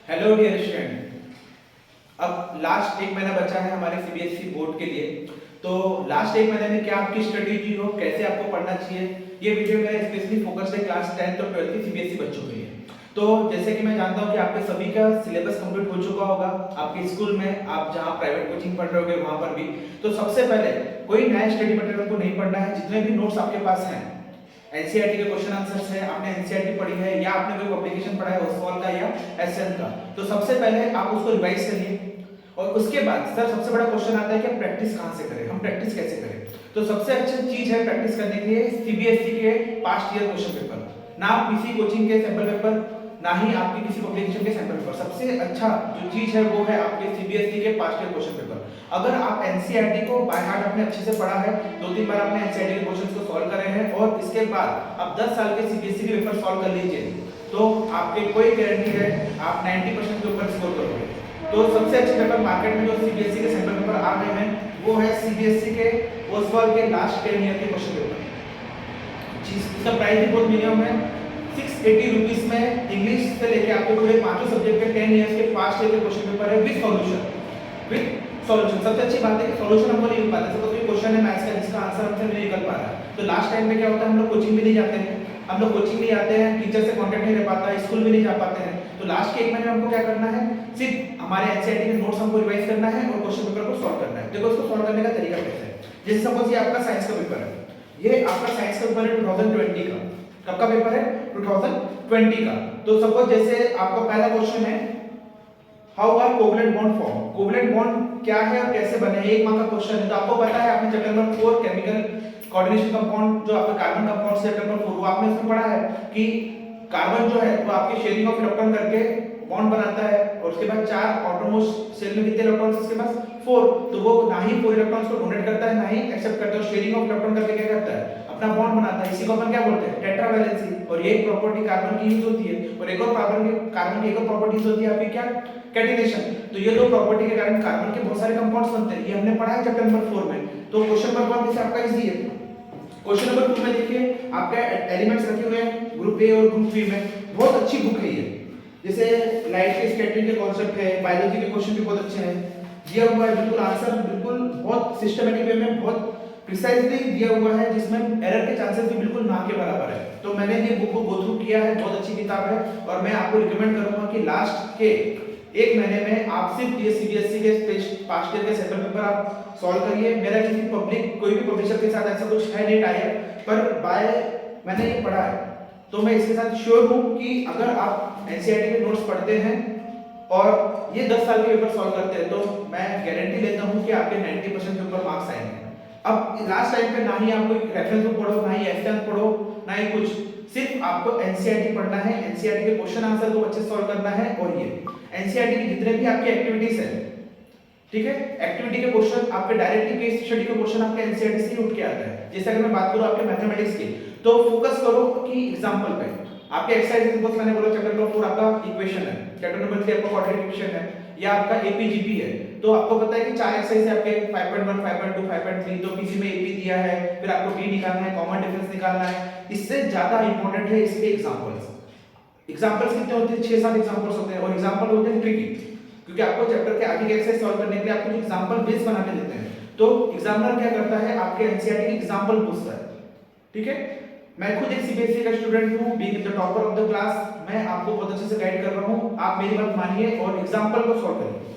Hello dear student. अब last एक महीना बचा है हमारे सीबीएसई बोर्ड के लिए। तो लास्ट एक महीने में क्या आपकी स्ट्रेटेजी हो, कैसे आपको पढ़ना चाहिए, ये वीडियो मेरा स्पेशली फोकस है क्लास 10th और 12th की सीबीएसई बच्चों के लिए। तो जैसे कि मैं जानता हूँ कि आपके सभी का सिलेबस कंप्लीट हो चुका होगा आपके स्कूल में, आप जहाँ प्राइवेट कोचिंग पढ़ रहे होगे वहाँ पर भी। तो सबसे पहले कोई नया स्टडी मटेरियल को नहीं पढ़ना है। जितने भी नोट्स आपके पास हैं, एनसीईआरटी के क्वेश्चन आंसर्स है, आपने एनसीईआरटी पढ़ी है या आपने कोई पब्लिकेशन पढ़ा है ओसवाल का या एसएन का, तो सबसे पहले आप उसको रिवाइज करिए। और उसके बाद सर सबसे बड़ा क्वेश्चन आता है कि प्रैक्टिस कहाँ से करें, हम प्रैक्टिस कैसे करें। तो सबसे अच्छी चीज है प्रैक्टिस करने के लिए सीबीएसई के पास्ट ईयर क्वेश्चन पेपर, ना किसी कोचिंग के सैंपल पेपर, ना ही आपकी किसी पब्लिकेशन के सैंपल पेपर। सबसे अच्छा जो चीज है वो है आपके सीबीएसई के पास्ट ईयर क्वेश्चन पेपर। अगर आप एनसीईआरटी को बाय हार्ट आपने अच्छे से पढ़ा है, 2-3 बार आपने एनसीईआरटी के क्वेश्चंस को सॉल्व करे हैं और इसके बाद आप 10 साल के सीबीएसई के पेपर सॉल्व कर लीजिए, तो आपके कोई गारंटी है आप 90% के ऊपर स्कोर करोगे। तो सबसे अच्छे पेपर मार्केट में जो सीबीएसई के सैंपल पेपर आ रहे हैं वो है सीबीएसई के ओसवाल के लास्ट 10 ईयर के क्वेश्चन पेपर। जिसका प्राइस भी बहुत मिनिमम है, 680 रुपीस में इंग्लिश से लेके आपके पूरे पांचों सब्जेक्ट के 10 इयर्स के पास्ट ईयर के क्वेश्चन पेपर है विद सॉल्यूशन। सबसे अच्छी बात है कि सॉल्यूशन हमको नहीं मिल पाता। जैसे कोई क्वेश्चन है मैथ्स का जिसका आंसर हमसे नहीं निकल पा रहा है, तो लास्ट टाइम में क्या होता है, हम लोग कोचिंग भी नहीं जाते हैं, हम लोग कोचिंग नहीं आते हैं, टीचर से कांटेक्ट नहीं रह पाता, स्कूल भी नहीं जा पाते हैं। तो लास्ट के एक महीने में हमको क्या करना है, सिर्फ हमारे एनसीईआरटी के नोट्स हमको रिवाइज करना है और क्वेश्चन पेपर को सॉल्व करना है। देखो इसको सॉल्व करने का तरीका कैसे है। जैसे सपोज ये आपका साइंस का पेपर है, ये आपका साइंस का पेपर है 2020 का। कब का पेपर है? 2020 का। तो सपोज जैसे आपका पहला क्वेश्चन है, how are covalent bond form. Covalent bond क्या है और कैसे बने, एक मार्क का क्वेश्चन है। तो आपको पता है, आपने chapter number 4 chemical coordination compound, जो आपका कार्बन कंपाउंड से चैप्टर नंबर 4, वो आपने उसमें पढ़ा है कि कार्बन जो है वो आपके शेयरिंग ऑफ इलेक्ट्रॉन करके बॉन्ड बनाता है और उसके बाद 4 ऑटोमोस्ट शेल में कितने इलेक्ट्रॉन्स उसके पास 4। तो वो ना ही 4 इलेक्ट्रॉन्स को डोनेट करता है ना ही एक्सेप्ट करता है। शेयरिंग ऑफ इलेक्ट्रॉन करके क्या करता है, अपना बॉन्ड बनाता है। इसी को अपन क्या बोलते हैं, टेट्रावैलेंसी। और ये प्रॉपर्टी कार्बन की यूज होती है। और एक और कार्बन की एक और प्रॉपर्टी होती है आपकी क्या, कैटिनेशन। तो ये दो प्रॉपर्टी के कारण कार्बन के बहुत सारे कंपाउंड्स बनते हैं, ये हमने पढ़ा है चैप्टर नंबर 4 में। तो क्वेश्चन नंबर 1 जैसे आपका इजी है। क्वेश्चन नंबर 2 में देखिए आपका एलिमेंट्स रखे हुए हैं ग्रुप ए और ग्रुप बी में। बहुत अच्छी बुक है ये। जैसे लाइट के स्कैटरिंग के कॉन्सेप्ट है, बायोलॉजी के क्वेश्चन भी बहुत अच्छे हैं, दिया हुआ है बिल्कुल आंसर, बिल्कुल बहुत सिस्टमैटिक वे में, बहुत प्रिसाइजली दिया हुआ है, जिसमें एरर के चांसेस भी बिल्कुल ना के बराबर है। तो मैंने ये बुक को गो थ्रू किया है, बहुत अच्छी किताब है और मैं आपको रिकमेंड करूंगा कि लास्ट के एक महीने में आप सिर्फ ये सीबीएसई के पास्ट ईयर के सैंपल पेपर आप सॉल्व करिए। मेरा किसी पब्लिक कोई भी पब्लिशर के साथ ऐसा कुछ है नहीं टाइप, पर बाय मैंने ये पढ़ा है, तो मैं इसके साथ श्योर हूं कि अगर आप एनसीईआरटी के नोट्स पढ़ते हैं और ये 10 साल के पेपर सॉल्व करते हैं, तो मैं गारंटी लेता हूं कि आपके 90% के ऊपर मार्क्स आएंगे। अब लास्ट टाइम पे ना ही आप कोई रेफरेंस बुक पढ़ो, ना ही एस्टेंस पढ़ो, ना ही कुछ, सिर्फ आपको एनसीईआरटी पढ़ना है, एनसीईआरटी के क्वेश्चन आंसर को अच्छे से सॉल्व करना है। और ये एनसीईआरटी की जितने भी आपकी एक्टिविटीज है, ठीक है, एक्टिविटी के क्वेश्चन आपके डायरेक्टली केस स्टडी के क्वेश्चन आपके एनसीईआरटी से ही उठ के आता है। जैसे अगर मैं बात करूं आपके मैथमेटिक्स की, तो फोकस करो कि एग्जांपल पे। आपके एक्सरसाइज सपोज मैंने बोला चैप्टर नंबर 4 आपका इक्वेशन है, चैप्टर नंबर 3 आपका क्वाड्रेटिक इक्वेशन है या आपका एपीजीपी है। तो आपको पता है कि 4 एक्सरसाइज है आपके 5.1 5.2 5.3, तो किसी में एपी दिया है, फिर आपको डी निकालना है, कॉमन डिफरेंस निकालना है। इससे ज्यादा इंपॉर्टेंट है इसके एग्जांपल्स। एग्जांपल्स कितने होते हैं, 6-7 एग्जांपल्स होते हैं और एग्जांपल होते हैं ट्रिकी, क्योंकि आपको चैप्टर के आगे के एक्सरसाइज सॉल्व करने के लिए आपको एग्जांपल बेस बना के देते हैं। तो एग्जामिनर क्या करता है, आपके एनसीईआरटी की एग्जांपल पूछता है, ठीक है। मैं खुद एक सीबीएसई का स्टूडेंट हूं, being the topper of the class, मैं आपको बहुत अच्छे से गाइड कर रहा हूं। आप मेरी बात मानिए और एग्जांपल को सॉल्व करिए,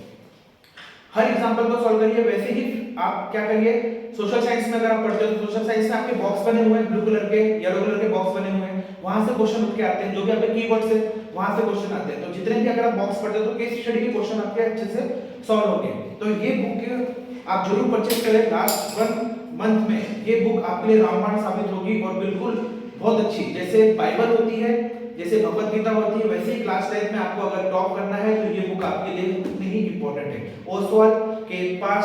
हर एग्जांपल को सॉल्व करिए। वैसे ही आप क्या करिए, सोशल साइंस में अगर आप पढ़ते हो तो सोशल साइंस में आपके बॉक्स बने हुए हैं, ब्लू कलर के, येलो कलर के बॉक्स बने हुए हैं, वहां से क्वेश्चन उठ के आते हैं, जो भी आपके कीवर्ड्स है वहां से क्वेश्चन आते हैं। तो जितने भी अगर आप बॉक्स पढ़ते हो तो केस स्टडी के क्वेश्चन आपके अच्छे से सॉल्व होंगे। तो ये बुक आप जरूर परचेज करें। लास्ट 1 मंथ में ये बुक आपके लिए रामबाण साबित होगी और बिल्कुल बहुत अच्छी, जैसे बाइबल होती है, जैसे भगवत गीता होती है, वैसे ही क्लास 10 में आपको अगर टॉप करना है तो ये बुक आपके लिए उतनी ही इंपॉर्टेंट है। ओसवाल के पास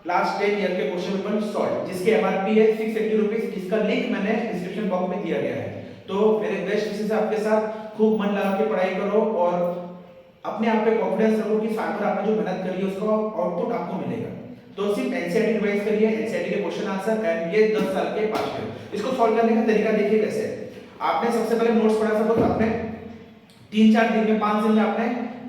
लास्ट 10 ईयर के क्वेश्चन पेपर सॉल्व, जिसके एमआरपी है 680 रुपीस, जिसका लिंक मैंने डिस्क्रिप्शन बॉक्स में दिया गया है। तो मेरे बेस्ट विशेष आपके साथ खूब मन लगा के पढ़ाई करो और अपने आप पे कॉन्फिडेंस रखो कि साल भर आपने जो मेहनत करी है उसका आउटपुट आपको मिलेगा। तो सिर्फ एनसीईआरटी रिवाइज करिए, एनसीईआरटी के क्वेश्चन आंसर एंड ये 10 साल के पास्ट ईयर। इसको सॉल्व करने का तरीका देखिए कैसे। आपने सबसे पहले नोट्स पढ़ा, सपोज आपने 3-4 दिन में 5 दिन में आपने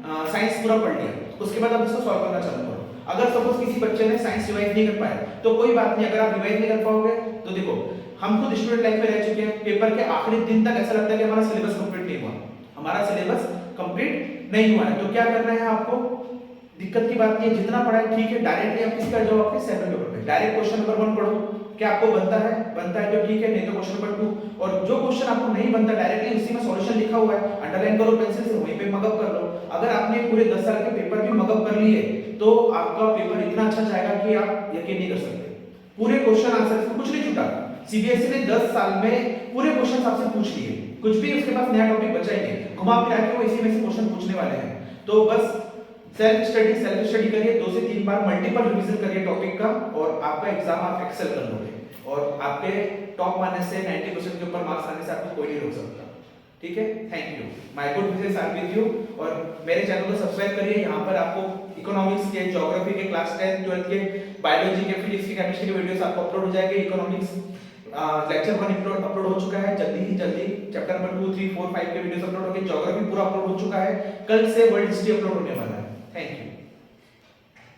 साइंस पूरा पढ़ लिया, उसके बाद आप इसको सॉल्व करना चालू करो। अगर सपोज किसी बच्चे ने साइंस रिवाइज नहीं कर पाया तो कोई बात नहीं, अगर आप रिवाइज नहीं कर पाओगे तो देखो हम खुद स्टूडेंट लाइफ में रह चुके हैं, पेपर के आखिरी दिन तक ऐसा लगता है कि हमारा सिलेबस कंप्लीट नहीं हुआ, हमारा सिलेबस कंप्लीट नहीं हुआ है। तो क्या करना है आपको, दिक्कत की बात नहीं है, जितना पढ़ा है ठीक है, डायरेक्टली आप किसका जाओ आपके सेकंड पेपर पे, डायरेक्ट क्वेश्चन नंबर 1 पढ़ो, क्या आपको बनता है तो ठीक है, नहीं तो क्वेश्चन नंबर 2, और जो क्वेश्चन आपको नहीं बनता डायरेक्टली उसी में सॉल्यूशन लिखा हुआ है, अंडरलाइन करो पेंसिल से, वहीं पे मगअप कर लो। अगर आपने पूरे 10 साल के पेपर भी मगअप कर लिए तो आपका पेपर इतना अच्छा जाएगा कि आप यकीन नहीं कर सकते। पूरे क्वेश्चन आंसर में कुछ नहीं छूटा, सीबीएसई ने 10 साल में पूरे क्वेश्चन आपसे पूछ लिए, कुछ भी उसके पास नया टॉपिक बचा ही नहीं, घुमा फिरा के वो इसी में से क्वेश्चन पूछने वाले हैं। तो बस सेल्फ स्टडी करिए, 2 से 3 बार मल्टीपल रिवीजन करिए टॉपिक का, और आपका एग्जाम आप एक्सेल कर लोगे, और आपके टॉप आने से 90% के ऊपर मार्क्स आने से आपको कोई नहीं रोक सकता। ठीक है, thank you, my good wishes are with you. और मेरे चैनल को सब्सक्राइब करिए, यहाँ पर आपको इकोनॉमिक्स के, ज्योग्राफी के, क्लास 10 12 के, बायोलॉजी के, फिजिक्स के, केमिस्ट्री के वीडियोस आपको अपलोड हो जाएंगे। इकोनॉमिक्स लेक्चर 1 अपलोड हो चुका है, जल्दी चैप्टर नंबर 2 3 4 5 के वीडियोस अपलोड हो गए, ज्योग्राफी पूरा अपलोड हो चुका है, कल से वर्ल्ड हिस्ट्री अपलोड होने वाला है।